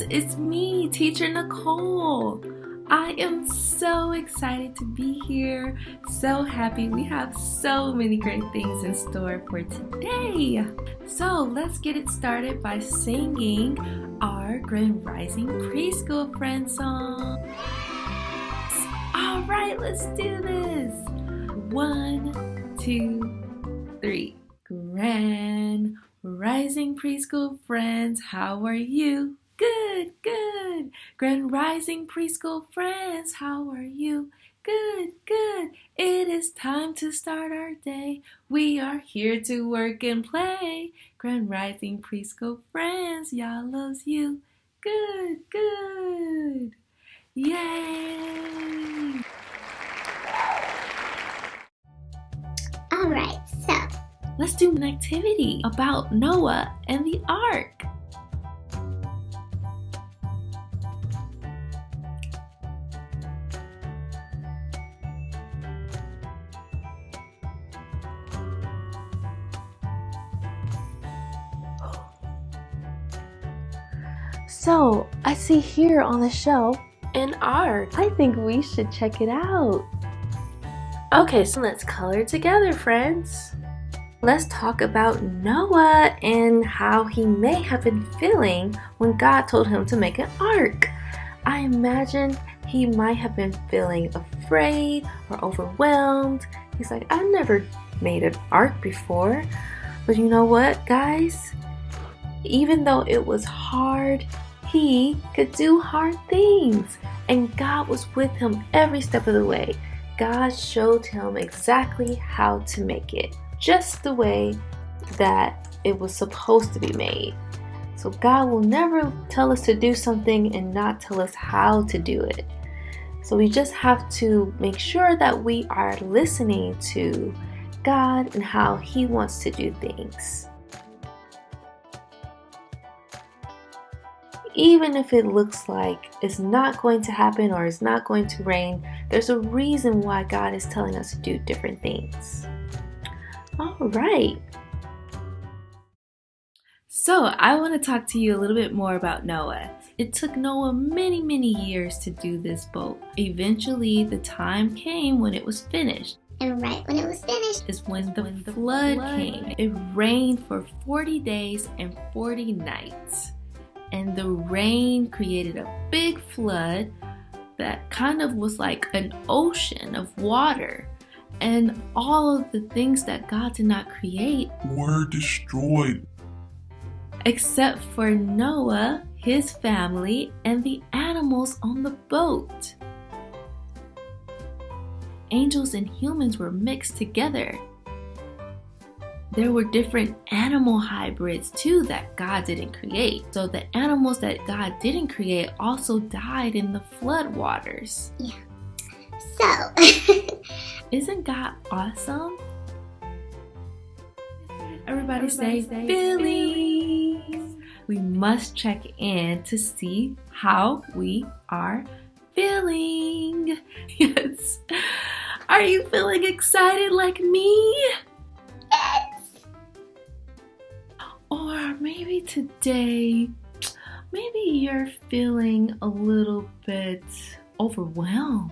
it's me, Teacher Nicole. I am so excited to be here, so happy. We have so many great things in store for today. So let's get it started by singing our Grand Rising Preschool Friend song. All right, let's do this. 1, 2, 3. Grand Rising Preschool friends, how are you? Good, good. Grand Rising Preschool friends, how are you? Good, good. It is time to start our day. We are here to work and play. Grand Rising Preschool friends, y'all loves you. Good, good. Yay! All right, so let's do an activity about Noah and the ark. So, I see here on the shelf an ark. I think we should check it out. Okay, so let's color together, friends. Let's talk about Noah and how he may have been feeling when God told him to make an ark. I imagine he might have been feeling afraid or overwhelmed. He's like, I've never made an ark before. But you know what, guys? Even though it was hard, he could do hard things. And God was with him every step of the way. God showed him exactly how to make it, just the way that it was supposed to be made. So God will never tell us to do something and not tell us how to do it. So we just have to make sure that we are listening to God and how He wants to do things. Even if it looks like it's not going to happen or it's not going to rain, there's a reason why God is telling us to do different things. All right. So I want to talk to you a little bit more about Noah. It took Noah many years to do this boat. Eventually, the time came when it was finished. And right when it was finished is when the flood came. It rained for 40 days and 40 nights. And the rain created a big flood that kind of was like an ocean of water. And all of the things that God did not create were destroyed. Except for Noah, his family, and the animals on the boat. Angels and humans were mixed together. There were different animal hybrids too that God didn't create. So the animals that God didn't create also died in the flood waters. Yeah. So, isn't God awesome? Everybody say feelings. We must check in to see how we are feeling. Yes. Are you feeling excited like me? yes. Or maybe today, maybe you're feeling a little bit overwhelmed.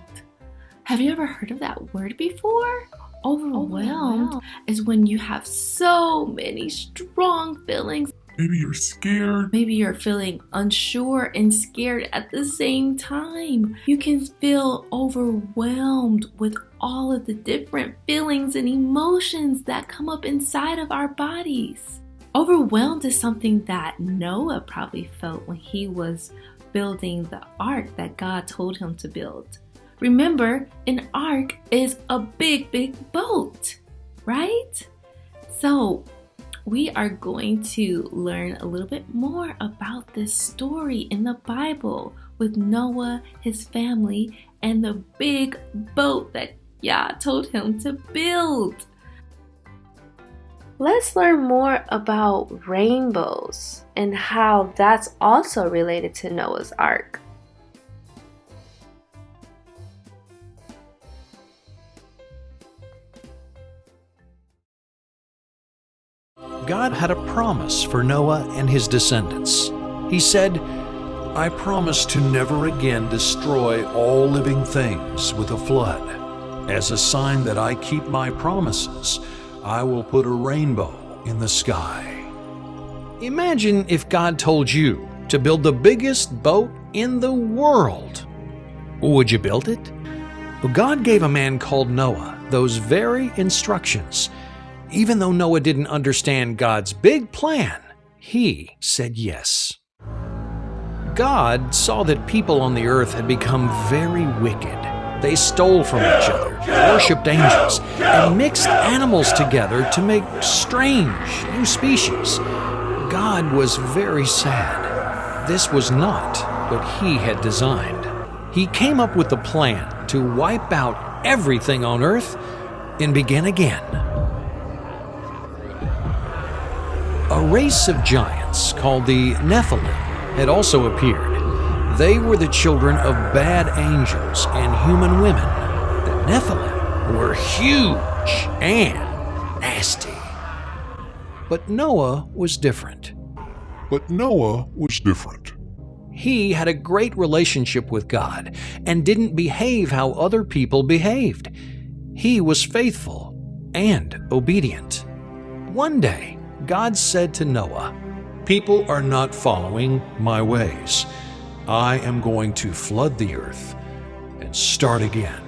Have you ever heard of that word before? Overwhelmed is when you have so many strong feelings. Maybe you're scared. Maybe you're feeling unsure and scared at the same time. You can feel overwhelmed with all of the different feelings and emotions that come up inside of our bodies. Overwhelmed is something that Noah probably felt when he was building the ark that God told him to build. Remember, an ark is a big boat, right? So we are going to learn a little bit more about this story in the Bible with Noah, his family, and the big boat that Yah told him to build. Let's learn more about rainbows and how that's also related to Noah's Ark. God had a promise for Noah and his descendants. He said, I promise to never again destroy all living things with a flood. As a sign that I keep my promises, I will put a rainbow in the sky. Imagine if God told you to build the biggest boat in the world. Would you build it? Well, God gave a man called Noah those very instructions. Even though Noah didn't understand God's big plan, he said yes. God saw that people on the earth had become very wicked. They stole from each other, worshipped angels, and mixed animals together to make strange new species. God was very sad. This was not what he had designed. He came up with the plan to wipe out everything on earth and begin again. A race of giants called the Nephilim had also appeared. They were the children of bad angels and human women. The Nephilim were huge and nasty. But Noah was different. He had a great relationship with God and didn't behave how other people behaved. He was faithful and obedient. One day, God said to Noah, "People are not following my ways. I am going to flood the earth and start again."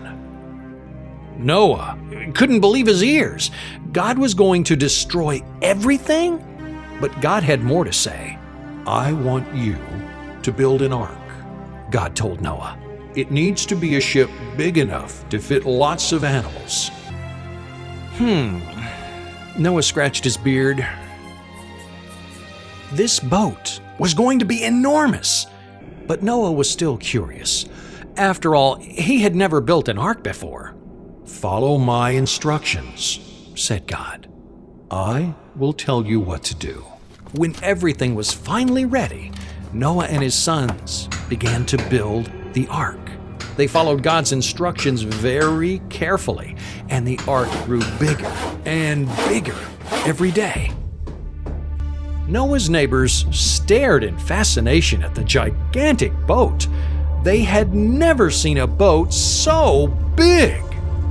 Noah couldn't believe his ears. God was going to destroy everything? But God had more to say. "I want you to build an ark," God told Noah. "It needs to be a ship big enough to fit lots of animals." Noah scratched his beard. This boat was going to be enormous. But Noah was still curious. After all, he had never built an ark before. "Follow my instructions," said God. "I will tell you what to do." When everything was finally ready, Noah and his sons began to build the ark. They followed God's instructions very carefully, and the ark grew bigger and bigger every day. Noah's neighbors stared in fascination at the gigantic boat. They had never seen a boat so big.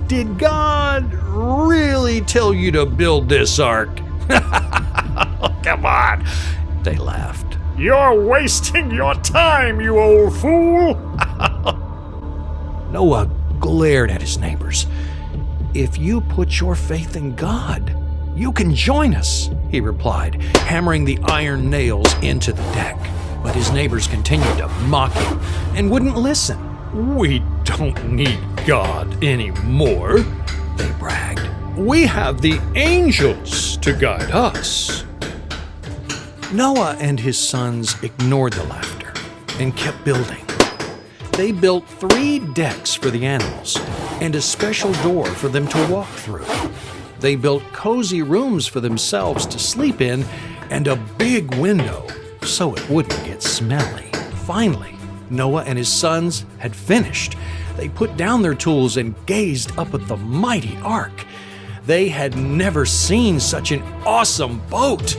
"Did God really tell you to build this ark?" "Come on," they laughed. "You're wasting your time, you old fool." Noah glared at his neighbors. "If you put your faith in God, you can join us," he replied, hammering the iron nails into the deck. But his neighbors continued to mock him and wouldn't listen. "We don't need God anymore," they bragged. "We have the angels to guide us." Noah and his sons ignored the laughter and kept building. They built 3 decks for the animals and a special door for them to walk through. They built cozy rooms for themselves to sleep in and a big window so it wouldn't get smelly. Finally, Noah and his sons had finished. They put down their tools and gazed up at the mighty ark. They had never seen such an awesome boat.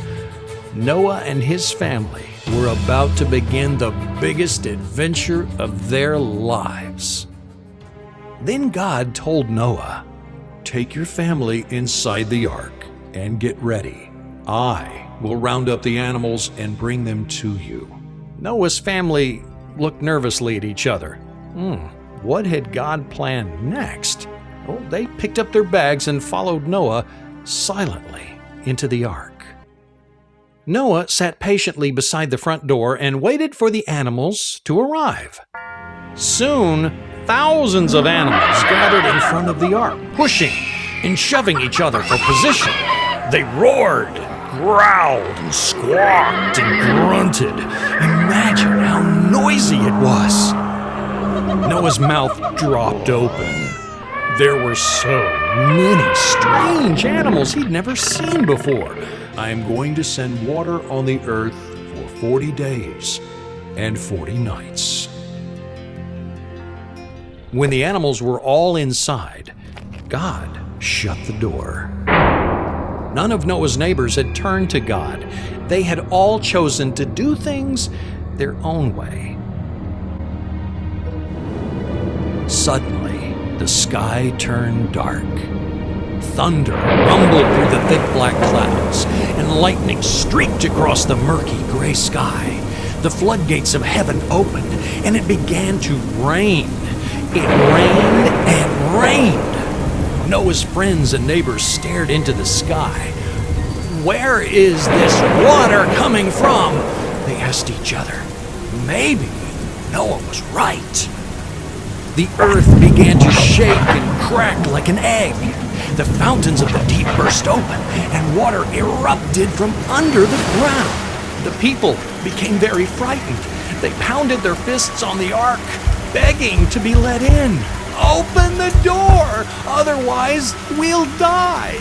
Noah and his family were about to begin the biggest adventure of their lives. Then God told Noah, "Take your family inside the ark and get ready. I will round up the animals and bring them to you." Noah's family looked nervously at each other. What had God planned next? Well, they picked up their bags and followed Noah silently into the ark. Noah sat patiently beside the front door and waited for the animals to arrive. Soon, thousands of animals gathered in front of the ark, pushing and shoving each other for position. They roared, growled, and squawked and grunted. Imagine how noisy it was. Noah's mouth dropped open. There were so many strange animals he'd never seen before. "I am going to send water on the earth for 40 days and 40 nights. When the animals were all inside, God shut the door. None of Noah's neighbors had turned to God. They had all chosen to do things their own way. Suddenly, the sky turned dark. Thunder rumbled through the thick black clouds, and lightning streaked across the murky gray sky. The floodgates of heaven opened, and it began to rain. It rained and rained. Noah's friends and neighbors stared into the sky. "Where is this water coming from?" they asked each other. Maybe Noah was right. The earth began to shake and crack like an egg. The fountains of the deep burst open, and water erupted from under the ground. The people became very frightened. They pounded their fists on the ark, begging to be let in. "Open the door, otherwise we'll die."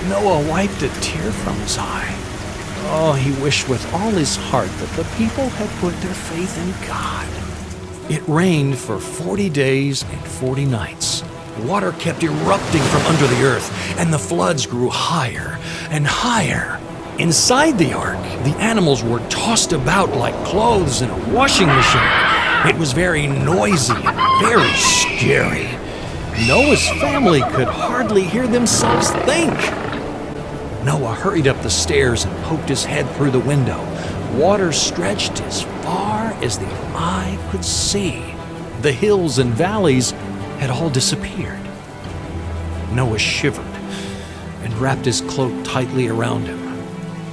Noah wiped a tear from his eye. Oh, he wished with all his heart that the people had put their faith in God. It rained for 40 days and 40 nights. Water kept erupting from under the earth, and the floods grew higher and higher. Inside the ark, the animals were tossed about like clothes in a washing machine. It was very noisy and very scary. Noah's family could hardly hear themselves think. Noah hurried up the stairs and poked his head through the window. Water stretched as far as the eye could see. The hills and valleys had all disappeared. Noah shivered and wrapped his cloak tightly around him.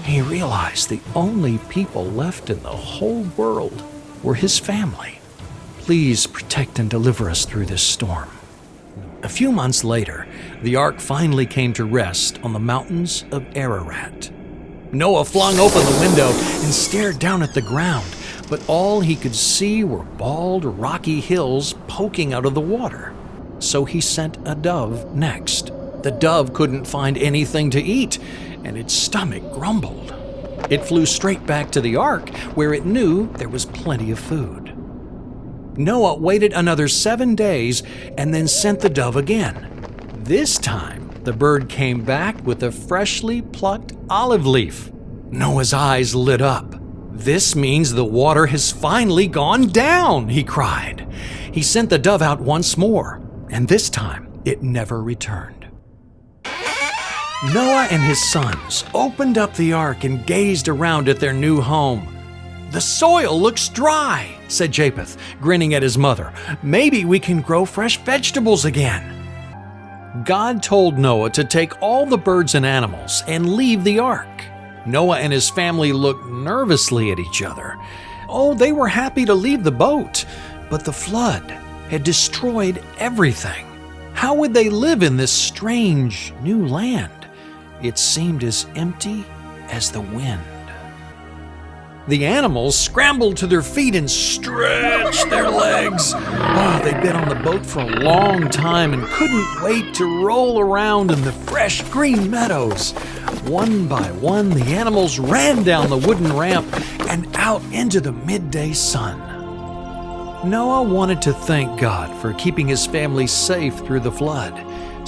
He realized the only people left in the whole world were his family. Please protect and deliver us through this storm. A few months later, the ark finally came to rest on the mountains of Ararat. Noah flung open the window and stared down at the ground, but all he could see were bald, rocky hills poking out of the water. So he sent a dove next. The dove couldn't find anything to eat, and its stomach grumbled. It flew straight back to the ark, where it knew there was plenty of food. Noah waited another 7 days and then sent the dove again. This time, the bird came back with a freshly plucked olive leaf. Noah's eyes lit up. "This means the water has finally gone down," he cried. He sent the dove out once more, and this time it never returned. Noah and his sons opened up the ark and gazed around at their new home. "The soil looks dry," said Japheth, grinning at his mother. "Maybe we can grow fresh vegetables again." God told Noah to take all the birds and animals and leave the ark. Noah and his family looked nervously at each other. Oh, they were happy to leave the boat, but the flood had destroyed everything. How would they live in this strange new land? It seemed as empty as the wind. The animals scrambled to their feet and stretched their legs. Oh, they'd been on the boat for a long time and couldn't wait to roll around in the fresh green meadows. One by one, the animals ran down the wooden ramp and out into the midday sun. Noah wanted to thank God for keeping his family safe through the flood.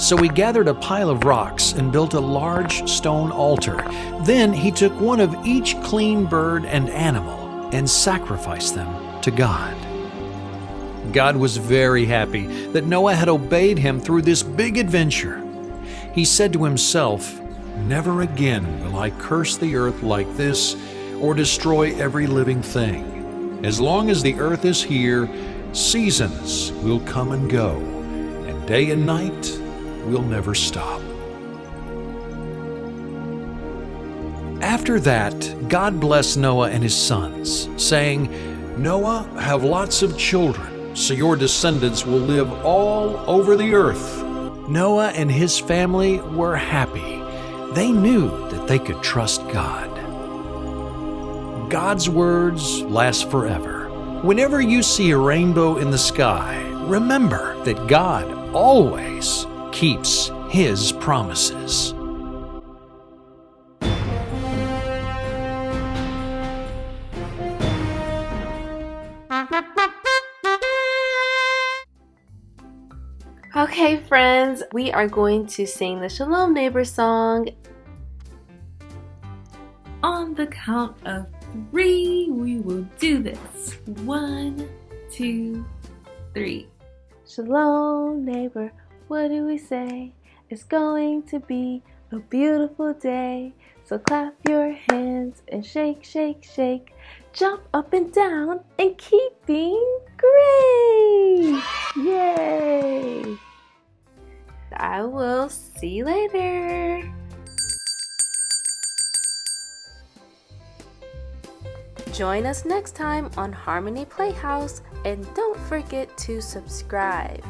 So he gathered a pile of rocks and built a large stone altar. Then he took one of each clean bird and animal and sacrificed them to God. God was very happy that Noah had obeyed him through this big adventure. He said to himself, "Never again will I curse the earth like this or destroy every living thing. As long as the earth is here, seasons will come and go, and day and night will never stop." After that, God blessed Noah and his sons, saying, "Noah, have lots of children, so your descendants will live all over the earth." Noah and his family were happy. They knew that they could trust God. God's words last forever. Whenever you see a rainbow in the sky, remember that God always keeps His promises. Okay, friends, we are going to sing the Shalom Neighbor song. On the count of 3, we will do this. 1, 2, 3. Shalom, neighbor, what do we say? It's going to be a beautiful day. So clap your hands and shake, shake, shake. Jump up and down and keep being great! Yay! I will see you later. Join us next time on Harmony Playhouse, and don't forget to subscribe.